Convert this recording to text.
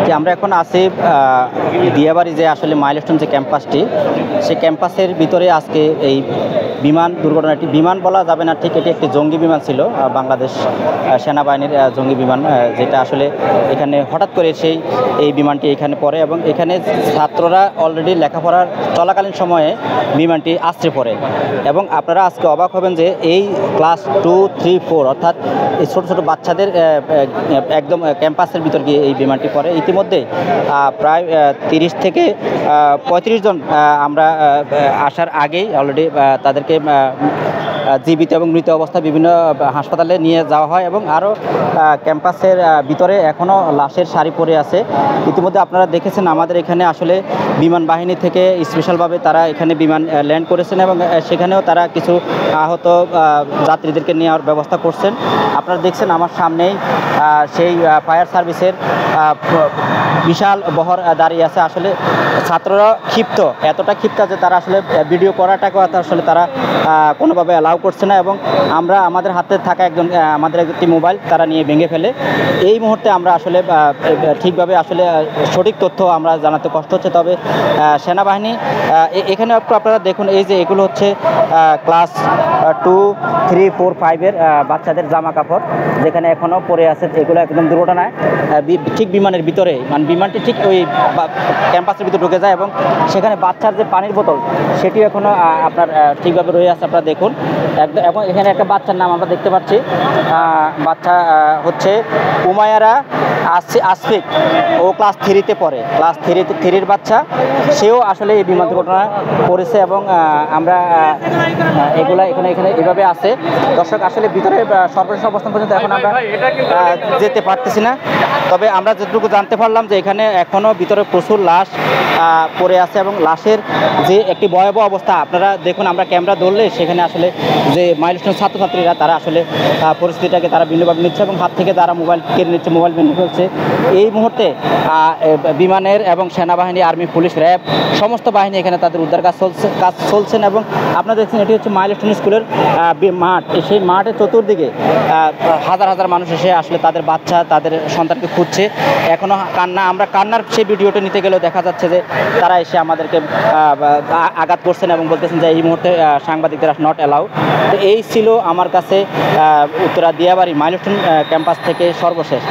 যে আমরা এখন আছি দিয়াবাড়ি যে আসলে মাইলস্টোন যে ক্যাম্পাসটি, সেই ক্যাম্পাসের ভিতরে আজকে এই বিমান দুর্ঘটনাটি, বিমান বলা যাবে না ঠিক, এটি একটি জঙ্গি বিমান ছিল, বাংলাদেশ সেনাবাহিনীর জঙ্গি বিমান, যেটা আসলে এখানে হঠাৎ করে এই বিমানটি এখানে পড়ে এবং এখানে ছাত্ররা অলরেডি লেখাপড়ার চলাকালীন সময়ে বিমানটি আছড়ে পড়ে। এবং আপনারা আজকে অবাক হবেন যে এই ক্লাস 2, 3, 4 অর্থাৎ এই ছোটো ছোটো বাচ্চাদের একদম ক্যাম্পাসের ভিতর গিয়ে এই বিমানটি পড়ে। ইতিমধ্যে প্রায় 30 থেকে 35 জন আমরা আসার আগেই অলরেডি তাদেরকে জীবিত এবং মৃত অবস্থায় বিভিন্ন হাসপাতালে নিয়ে যাওয়া হয় এবং আরও ক্যাম্পাসের ভিতরে এখনও লাশের সারি পড়ে আছে। ইতিমধ্যে আপনারা দেখেছেন আমাদের এখানে আসলে বিমান বাহিনী থেকে স্পেশালভাবে তারা এখানে বিমান ল্যান্ড করেছেন এবং সেখানেও তারা কিছু আহত যাত্রীদেরকে নেওয়ার ব্যবস্থা করছেন। আপনারা দেখছেন আমার সামনেই সেই ফায়ার সার্ভিসের বিশাল বহর দাঁড়িয়ে আছে। আসলে ছাত্ররা ক্ষিপ্ত, এতটা ক্ষিপ্ত যে তারা আসলে ভিডিও করাটাকেও আসলে তারা কোনোভাবে অ্যালাউ করছে না এবং আমরা আমাদের হাতে থাকা আমাদের একটি মোবাইল তারা নিয়ে ভেঙে ফেলে। এই মুহূর্তে আমরা আসলে ঠিকভাবে আসলে সঠিক তথ্য আমরা জানাতে কষ্ট হচ্ছে। তবে সেনাবাহিনী এখানে আপনারা দেখুন, এই যে এগুলো হচ্ছে ক্লাস 2, 3, 4, 5-এর বাচ্চাদের জামা কাপড় যেখানে এখনও পরে আছে। এগুলো একদম দুর্ঘটনায় ঠিক বিমানের ভিতরে, মানে বিমানটি ঠিক ওই ক্যাম্পাসের ভিতরে ঢুকে যায় এবং সেখানে বাচ্চার যে পানির বোতল সেটিও এখনও আপনার ঠিকভাবে রয়ে আছে। আপনারা দেখুন এবং এখানে একটা বাচ্চার নাম আমরা দেখতে পাচ্ছি, বাচ্চা হচ্ছে উমায়ারা আসফিক, ও ক্লাস 3-তে পড়ে, ক্লাস 3-এর বাচ্চা, সেও আসলে এই বিমান দুর্ঘটনায় পড়েছে এবং আমরা এগুলা এখানে এভাবে আছে। দর্শক আসলে ভিতরে সর্বশেষ অবস্থান পর্যন্ত এখন আমরা যেতে পারতেছি না। তবে আমরা যেটুকু জানতে পারলাম যে এখানে এখনও ভিতরে প্রচুর লাশ পড়ে আছে এবং লাশের যে একটি ভয়াবহ অবস্থা আপনারা দেখুন। আমরা ক্যামেরা ধরলে সেখানে আসলে যে মাইলস্টোন ছাত্রছাত্রীরা তারা আসলে পরিস্থিতিটাকে তারা ভিন্নভাবে নিচ্ছে এবং হাত থেকে তারা মোবাইল কেড়ে নিচ্ছে, মোবাইল ভেঙে ফেলছে। এই মুহূর্তে বিমানের এবং সেনাবাহিনী, আর্মি, পুলিশ, র্যাব সমস্ত বাহিনী এখানে তাদের উদ্ধার কাজ চলছেন এবং আপনারা দেখছেন এটি হচ্ছে মাইলস্টোন স্কুলের মাঠ। সেই মাঠের চতুর্দিকে হাজার হাজার মানুষ এসে আসলে তাদের বাচ্চা, তাদের সন্তানকে খুঁজছে। এখনও আমরা কান্নার সেই ভিডিওটা নিতে গেলেও দেখা যাচ্ছে যে তারা এসে আমাদেরকে আঘাত করছেন এবং বলতেছেন যে এই মুহূর্তে সাংবাদিকরা নট অ্যালাউ। তো এই ছিল আমার কাছে উত্তরা দিয়াবাড়ি মাইলস্টোন ক্যাম্পাস থেকে সর্বশেষ।